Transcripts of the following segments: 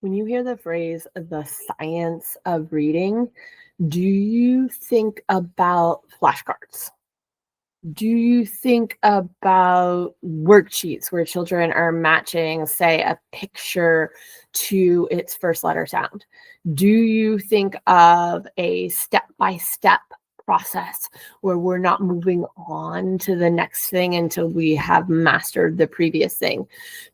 When you hear the phrase the science of reading, do you think about flashcards? Do you think about worksheets where children are matching, say, a picture to its first letter sound? Do you think of a step by step process where we're not moving on to the next thing until we have mastered the previous thing?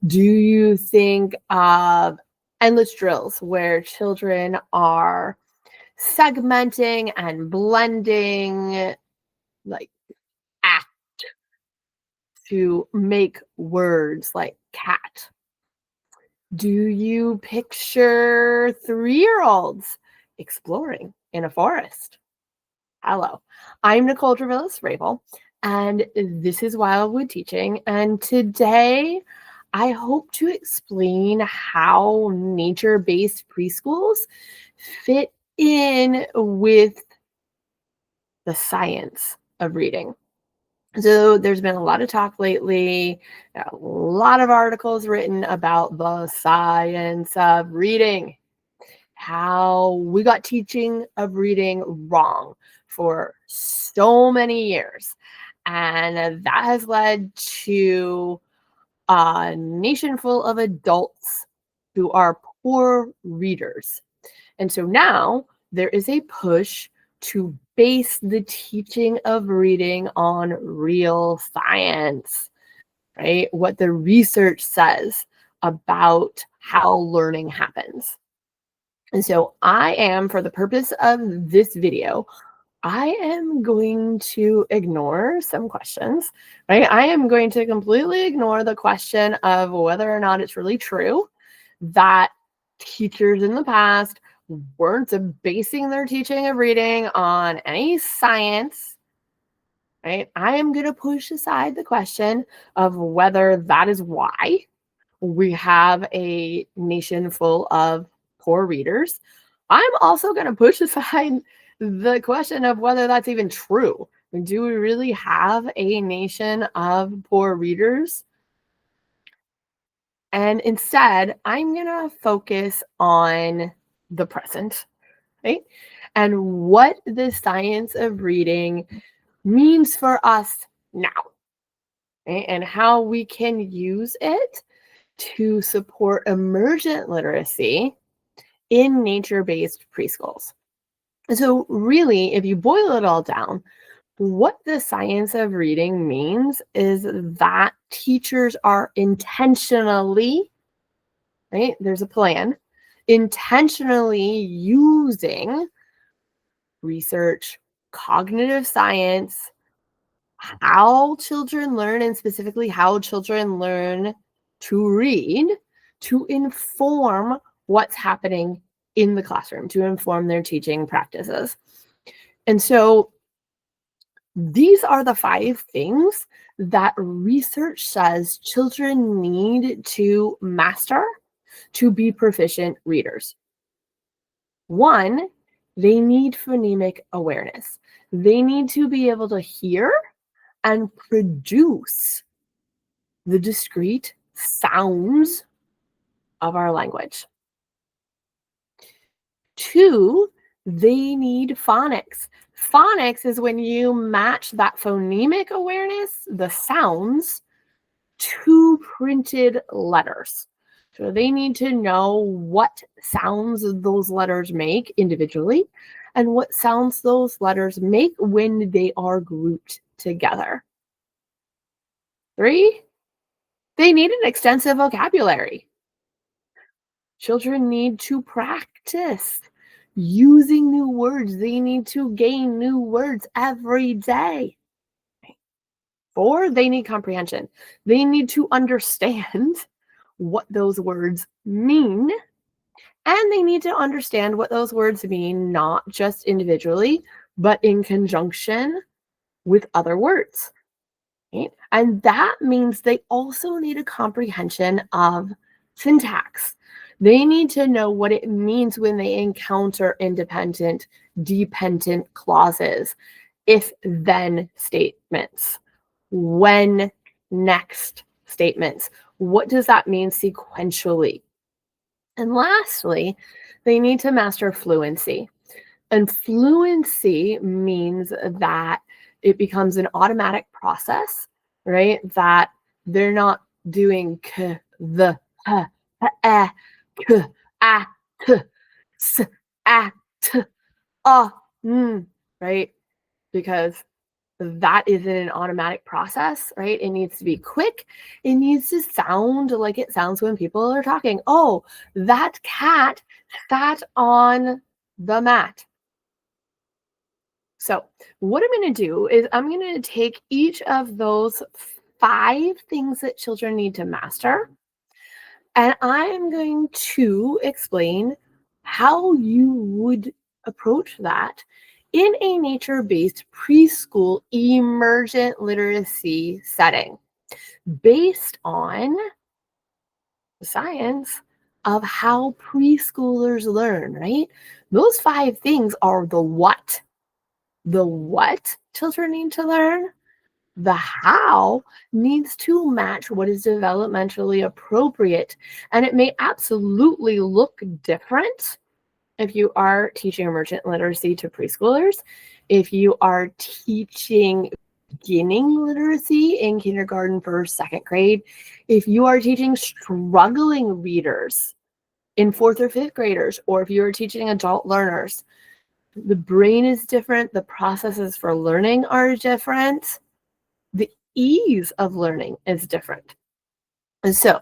Do you think of endless drills where children are segmenting and blending like acts to make words like cat? Do you picture 3-year-olds exploring in a forest? Hello, I'm Nicole Travillis Rabel, and this is Wildwood Teaching. And today I hope to explain how nature based preschools fit in with the science of reading. So there's been a lot of talk lately, a lot of articles written about the science of reading, how we got teaching of reading wrong for so many years. And that has led to a nation full of adults who are poor readers. And so now there is a push to base the teaching of reading on real science, right? What the research says about how learning happens. And so I am, for the purpose of this video, I am going to ignore some questions, right? I am going to completely ignore the question of whether or not it's really true that teachers in the past weren't basing their teaching of reading on any science, right? I am going to push aside the question of whether that is why we have a nation full of poor readers. I'm also going to push aside the question of whether that's even true. Do we really have a nation of poor readers? And instead, I'm going to focus on the present, right? And what the science of reading means for us now, right? And how we can use it to support emergent literacy in nature-based preschools. So really, if you boil it all down, what the science of reading means is that teachers are intentionally, right? There's a plan, intentionally using research, cognitive science, how children learn, and specifically how children learn to read, to inform what's happening in the classroom, to inform their teaching practices. And so these are the 5 things that research says children need to master to be proficient readers. 1, they need phonemic awareness. They need to be able to hear and produce the discrete sounds of our language. 2, they need phonics. Phonics is when you match that phonemic awareness, the sounds, to printed letters. So they need to know what sounds those letters make individually and what sounds those letters make when they are grouped together. 3, they need an extensive vocabulary. Children need to practice using new words. They need to gain new words every day. 4, they need comprehension. They need to understand what those words mean, and they need to understand what those words mean, not just individually, but in conjunction with other words. Right? And that means they also need a comprehension of syntax. They need to know what it means when they encounter independent, dependent clauses, if then statements, when next statements. What does that mean sequentially? And lastly, they need to master fluency. And fluency means that it becomes an automatic process, right? That they're not doing k, the, h, k, a, k, s, a, t, right? Because that isn't an automatic process, right? It needs to be quick. It needs to sound like it sounds when people are talking. Oh, that cat sat on the mat. So, what I'm going to do is I'm going to take each of those 5 things that children need to master, and I'm going to explain how you would approach that in a nature-based preschool emergent literacy setting based on the science of how preschoolers learn, right? Those 5 things are the what. The what children need to learn, the how needs to match what is developmentally appropriate. And it may absolutely look different if you are teaching emergent literacy to preschoolers, if you are teaching beginning literacy in kindergarten, first, second grade, if you are teaching struggling readers in fourth or fifth graders, or if you are teaching adult learners. The brain is different. The processes for learning are different. The ease of learning is different. And so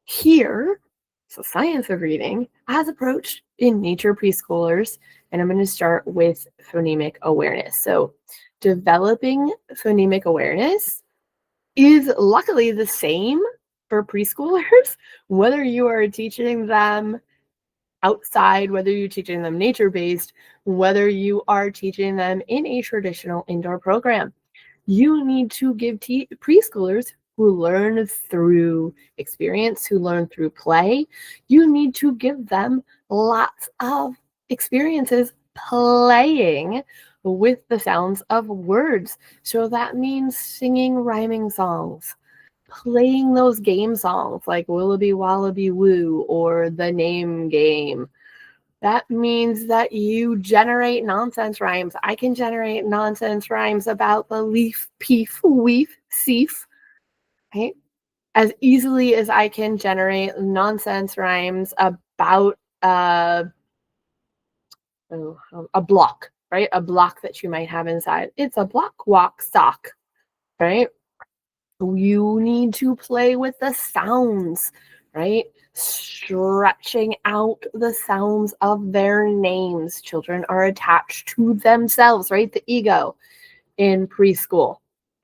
here, so science of reading as approached in nature preschoolers, and I'm going to start with phonemic awareness. So developing phonemic awareness is luckily the same for preschoolers, whether you are teaching them outside, whether you're teaching them nature-based, whether you are teaching them in a traditional indoor program. You need to give preschoolers who learn through experience, who learn through play, you need to give them lots of experiences playing with the sounds of words. So that means singing rhyming songs, playing those game songs like Willaby Wallaby Woo or the name game. That means that you generate nonsense rhymes. I can generate nonsense rhymes about the leaf, peef, weef, seef, right? As easily as I can generate nonsense rhymes about a block, right? A block that you might have inside. It's a block, walk, sock, right? You need to play with the sounds, right? Stretching out the sounds of their names. Children are attached to themselves, right? The ego in preschool,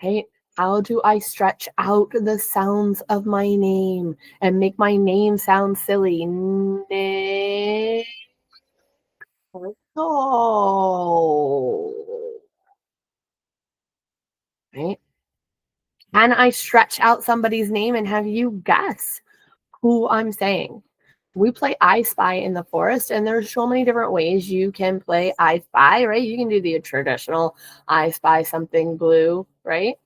right? How do I stretch out the sounds of my name and make my name sound silly? Nick. Oh, right? Can I stretch out somebody's name and have you guess who I'm saying? We play I Spy in the forest, and there's so many different ways you can play I Spy, right? You can do the traditional I Spy something blue, right?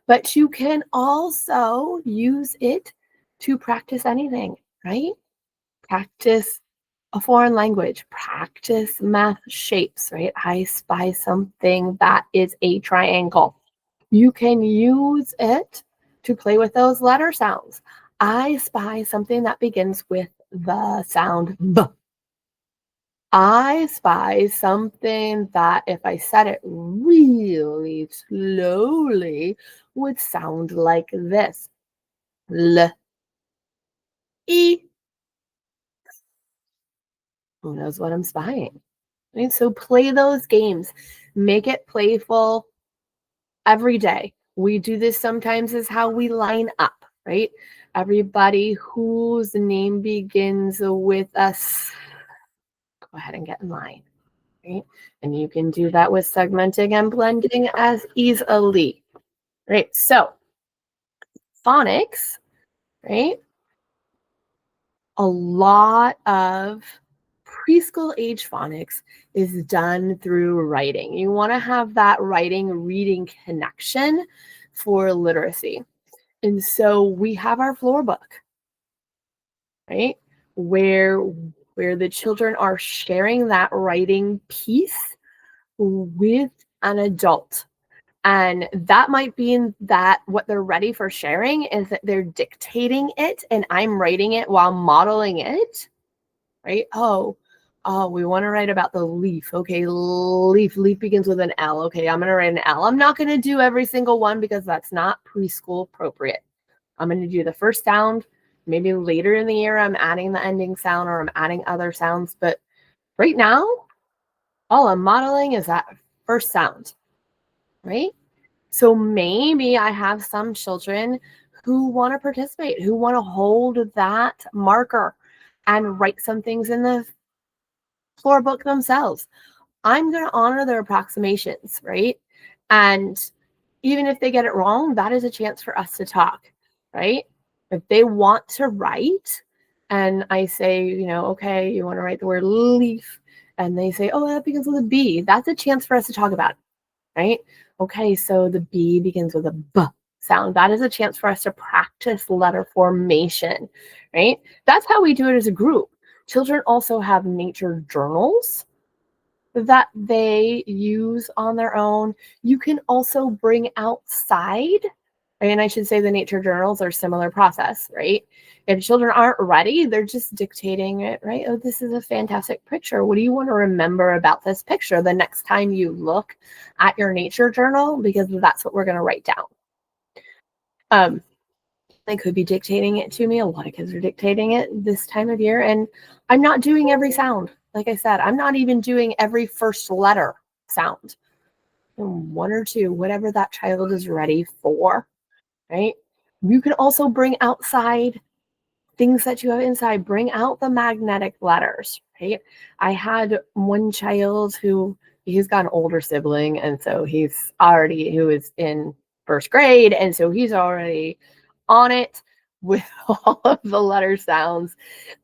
But you can also use it to practice anything, right? Practice a foreign language, practice math shapes, right? I spy something that is a triangle. You can use it to play with those letter sounds. I spy something that begins with the sound B. I spy something that, if I said it really slowly, would sound like this. L, E. Who knows what I'm spying? Right? So play those games. Make it playful every day. We do this sometimes is how we line up, right? Everybody whose name begins with us, go ahead and get in line, right? And you can do that with segmenting and blending as easily, right? So phonics, right? A lot of preschool age phonics is done through writing. You want to have that writing reading connection for literacy. And so we have our floor book, right? where the children are sharing that writing piece with an adult. And that might be that what they're ready for sharing is that they're dictating it and I'm writing it while modeling it, right? Oh, we want to write about the leaf. Okay, leaf. Leaf begins with an L. Okay, I'm going to write an L. I'm not going to do every single one because that's not preschool appropriate. I'm going to do the first sound. Maybe later in the year, I'm adding the ending sound or I'm adding other sounds. But right now, all I'm modeling is that first sound, right? So maybe I have some children who want to participate, who want to hold that marker and write some things in the floor book themselves. I'm going to honor their approximations, right? And even if they get it wrong, that is a chance for us to talk, right? If they want to write and I say, okay, you want to write the word leaf, and they say, oh, that begins with a B, that's a chance for us to talk about it, right? Okay, so the B begins with a B sound. That is a chance for us to practice letter formation, right? That's how we do it as a group. Children also have nature journals that they use on their own. You can also bring outside, and I should say the nature journals are similar process, right? If children aren't ready, they're just dictating it, right? Oh, this is a fantastic picture. What do you want to remember about this picture the next time you look at your nature journal? Because that's what we're going to write down. They could be dictating it to me. A lot of kids are dictating it this time of year, and I'm not doing every sound. Like I said, I'm not even doing every first letter sound. One or two, whatever that child is ready for, right? You can also bring outside things that you have inside. Bring out the magnetic letters, right? I had one child he's got an older sibling, and so who is in first grade, and so he's already on it with all of the letter sounds.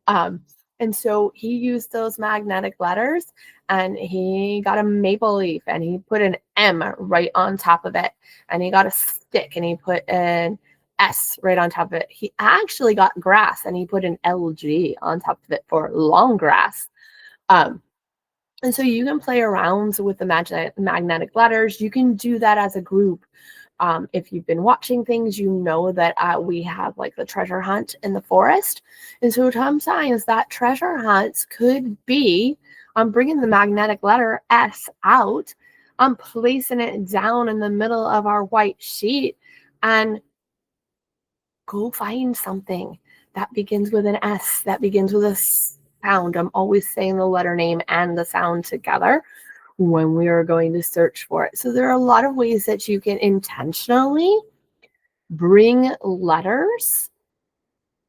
And so he used those magnetic letters and he got a maple leaf and he put an M right on top of it. And he got a stick and he put an S right on top of it. He actually got grass and he put an LG on top of it for long grass. And so you can play around with the magnetic letters. You can do that as a group. If you've been watching things, you know that we have like the treasure hunt in the forest. And so sometimes that treasure hunt could be I'm bringing the magnetic letter S out. I'm placing it down in the middle of our white sheet and go find something that begins with an S, that begins with a sound. I'm always saying the letter name and the sound together when we are going to search for it. So there are a lot of ways that you can intentionally bring letters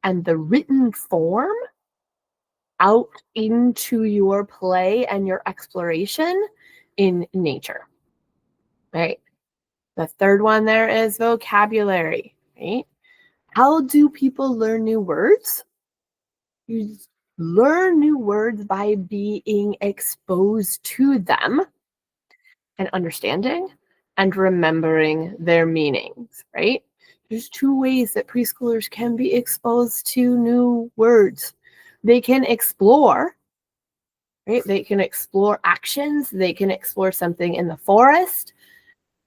and the written form out into your play and your exploration in nature, right? The third one there is vocabulary, right? How do people learn new words? You learn new words by being exposed to them and understanding and remembering their meanings, right? There's two ways that preschoolers can be exposed to new words. They can explore, right? They can explore actions. They can explore something in the forest,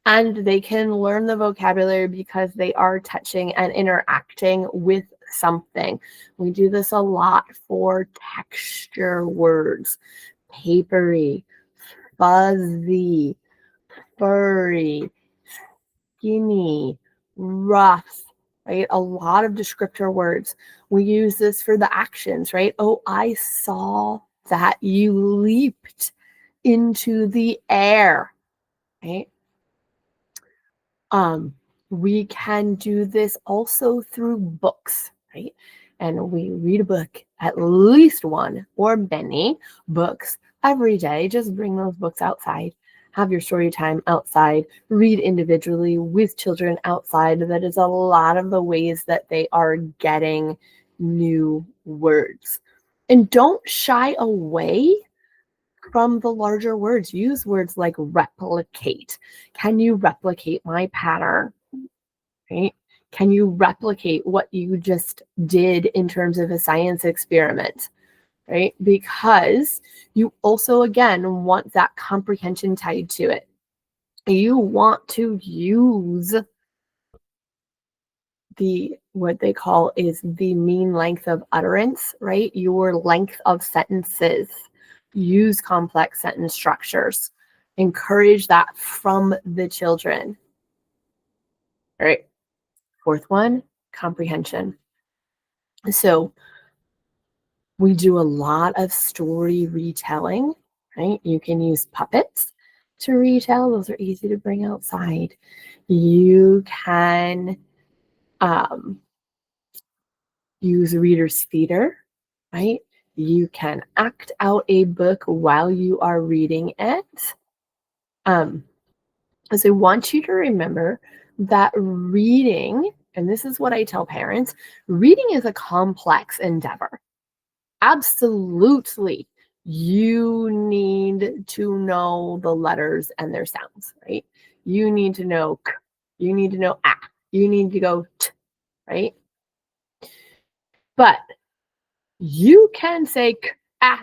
and they can learn the vocabulary because they are touching and interacting with something. We do this a lot for texture words: papery, fuzzy, furry, skinny, rough, right? A lot of descriptor words. We use this for the actions, right? Oh, I saw that you leaped into the air, right? We can do this also through books, right? And we read a book, at least one or many books every day. Just bring those books outside. Have your story time outside. Read individually with children outside. That is a lot of the ways that they are getting new words. And don't shy away from the larger words. Use words like replicate. Can you replicate my pattern? Right? Can you replicate what you just did in terms of a science experiment, right? Because you also, again, want that comprehension tied to it. You want to use what they call is the mean length of utterance, right? Your length of sentences. Use complex sentence structures. Encourage that from the children. All right. Fourth one, comprehension. So we do a lot of story retelling, right? You can use puppets to retell. Those are easy to bring outside. You can use reader's theater, right? You can act out a book while you are reading it. So I want you to remember that reading, and this is what I tell parents, reading is a complex endeavor. Absolutely. You need to know the letters and their sounds, right? You need to know k, you need to know a, you need to go t, right? But you can say k, a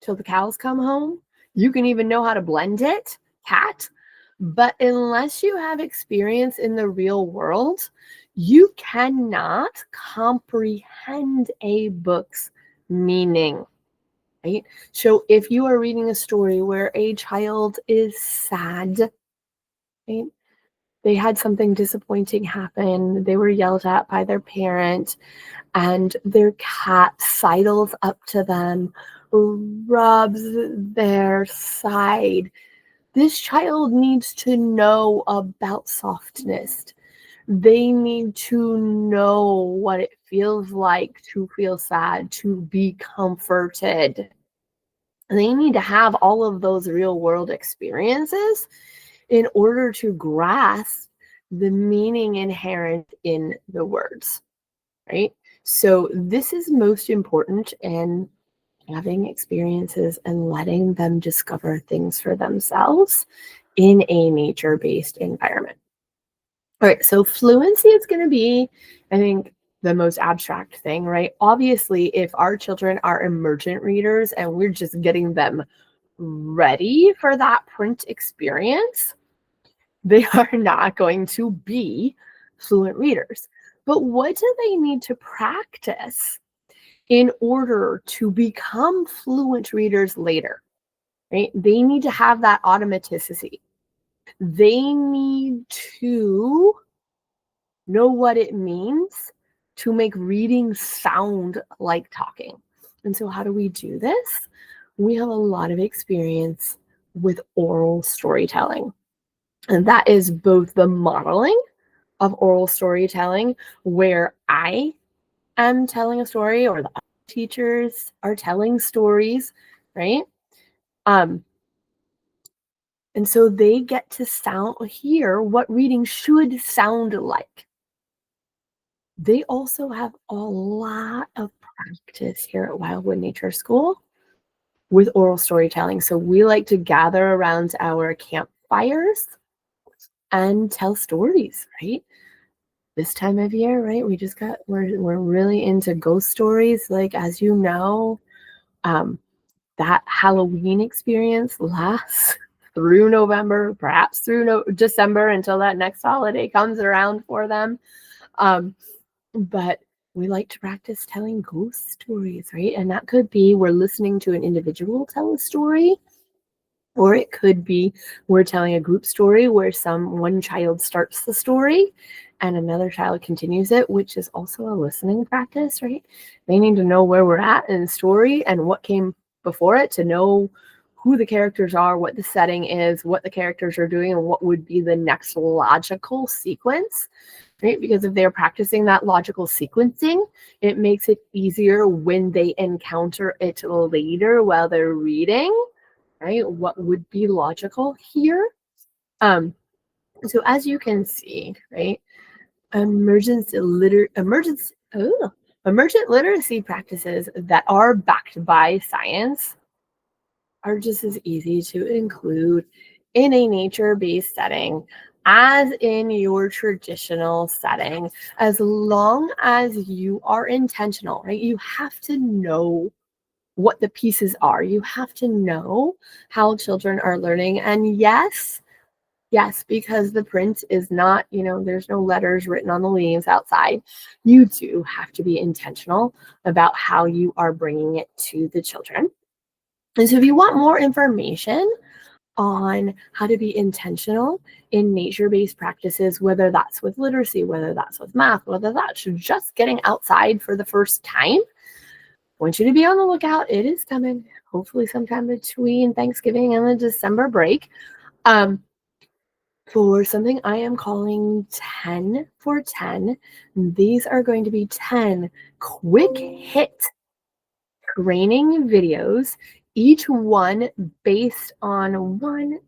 till the cows come home. You can even know how to blend it, cat. But unless you have experience in the real world, you cannot comprehend a book's meaning, right? So if you are reading a story where a child is sad, right? They had something disappointing happen, they were yelled at by their parent, and their cat sidles up to them, rubs their side. This child needs to know about softness. They need to know what it feels like to feel sad, to be comforted. They need to have all of those real world experiences in order to grasp the meaning inherent in the words, right? So this is most important in having experiences and letting them discover things for themselves in a nature-based environment. All right, so fluency is going to be, I think, the most abstract thing, right? Obviously, if our children are emergent readers and we're just getting them ready for that print experience, they are not going to be fluent readers. But what do they need to practice in order to become fluent readers later, right? They need to have that automaticity. They need to know what it means to make reading sound like talking. And so how do we do this? We have a lot of experience with oral storytelling. And that is both the modeling of oral storytelling, where I am telling a story or the teachers are telling stories, right? And so they get to hear what reading should sound like. They also have a lot of practice here at Wildwood Nature School with oral storytelling. So we like to gather around our campfires and tell stories, right? This time of year, right? We're really into ghost stories. Like, as you know, that Halloween experience lasts through November, perhaps through December, until that next holiday comes around for them. But we like to practice telling ghost stories, right? And that could be we're listening to an individual tell a story, or it could be we're telling a group story where one child starts the story and another child continues it, which is also a listening practice, right? They need to know where we're at in the story and what came before it to know who the characters are, what the setting is, what the characters are doing, and what would be the next logical sequence, right? Because if they're practicing that logical sequencing, it makes it easier when they encounter it later while they're reading, right? What would be logical here? So as you can see, right, emergent literacy practices that are backed by science are just as easy to include in a nature-based setting as in your traditional setting, as long as you are intentional, right? You have to know what the pieces are. You have to know how children are learning. And yes, yes, because the print is not, there's no letters written on the leaves outside. You do have to be intentional about how you are bringing it to the children. And so if you want more information on how to be intentional in nature-based practices, whether that's with literacy, whether that's with math, whether that's just getting outside for the first time, I want you to be on the lookout. It is coming, hopefully sometime between Thanksgiving and the December break, for something I am calling 10 for 10. These are going to be 10 quick hit training videos, each one based on one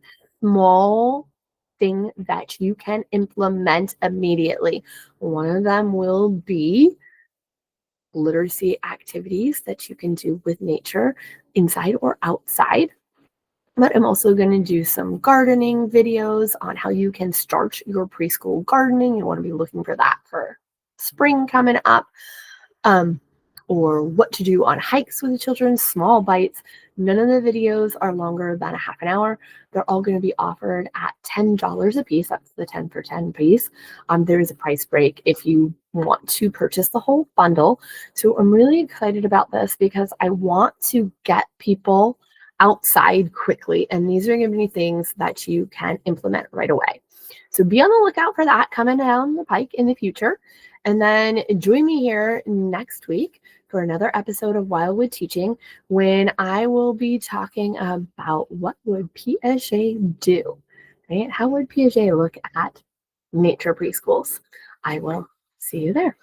small thing that you can implement immediately. One of them will be literacy activities that you can do with nature, inside or outside. But I'm also going to do some gardening videos on how you can start your preschool gardening. You want to be looking for that for spring coming up. Or what to do on hikes with the children, small bites. None of the videos are longer than a half an hour. They're all going to be offered at $10 a piece. That's the 10 for 10 piece. There is a price break if you want to purchase the whole bundle. So I'm really excited about this because I want to get people outside quickly. And these are going to be things that you can implement right away. So be on the lookout for that coming down the pike in the future. And then join me here next week for another episode of Wildwood Teaching, when I will be talking about what would Piaget do, right? How would Piaget look at nature preschools? I will see you there.